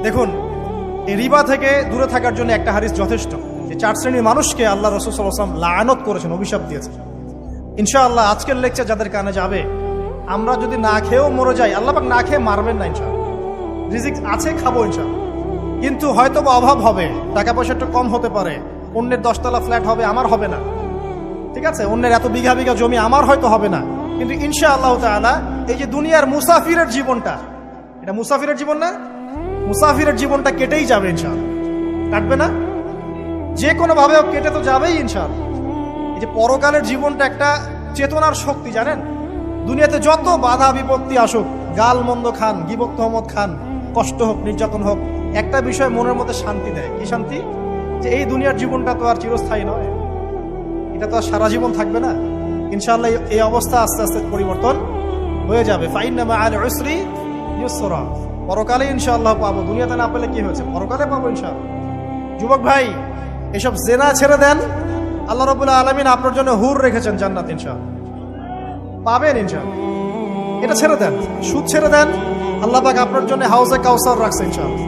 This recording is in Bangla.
দেখুন, এই রিবা থেকে দূরে থাকার জন্য একটা হাদিস যথেষ্ট। যে 4 শ্রেণীর মানুষকে আল্লাহ রাসূল সাল্লাল্লাহু আলাইহি ওয়াসাল্লাম লাআনত করেছেন, অভিশাপ দিয়েছেন। ইনশাআল্লাহ আজকের লেকচার যাদের কানে যাবে, আমরা যদি না খেয়েও মরে যাই, আল্লাহ পাক না খেয়ে মারবেন না ইনশাআল্লাহ। রিজিক আছে, খাবো ইনশাআল্লাহ। কিন্তু হয়তো বা অভাব হবে, টাকা পয়সা একটু কম হতে পারে, অন্যের 10 তলা ফ্ল্যাট হবে, আমার হবে না, ঠিক আছে, অন্যের এত বিঘা বিঘা জমি আমার হয়তো হবে না। কিন্তু ইনশাআল্লাহ তাআলা এই যে দুনিয়ার মুসাফিরের জীবনটা, এটা মুসাফিরের জীবন না? মুসাফিরের জীবনটা কেটেই যাবে ইনশাআল্লাহ। কাটবে না? যে কোনো ভাবে কেটে তো যাবেই ইনশাআল্লাহ। এই যে পরকালের জীবনটা একটা চেতনার শক্তি, জানেন? দুনিয়াতে যত বাধা বিপত্তি আসুক, গাল মন্দ খান, গীবত তহমত খান, কষ্ট হোক, নির্যাতন হোক, একটা বিষয় মনের মধ্যে শান্তি দেয়। কি শান্তি? যে এই দুনিয়ার জীবনটা তো আর চিরস্থায়ী নয়, এটা তো আর সারা জীবন থাকবে না। ইনশাআল্লাহ এই অবস্থা আস্তে আস্তে পরিবর্তন হয়ে যাবে। ফাইন্না মাআল উসরি ইউসরা, পরকালে ইনশাআল্লাহ পাবো। দুনিয়াতে না পেলে কি হয়েছে, পরকালে পাবো ইনশাআল্লাহ। যুবক ভাই, এসব জেনা ছেড়ে দেন, আল্লাহ রাব্বুল আলামিন আপনার জন্য হুর রেখেছেন জান্নাত, ইনশাআল্লাহ পাবেন ইনশাআল্লাহ। এটা ছেড়ে দেন, সুদ ছেড়ে দেন, আল্লাহ পাক আপনার জন্য হাউজে কাউসার রাখছে ইনশাআল্লাহ।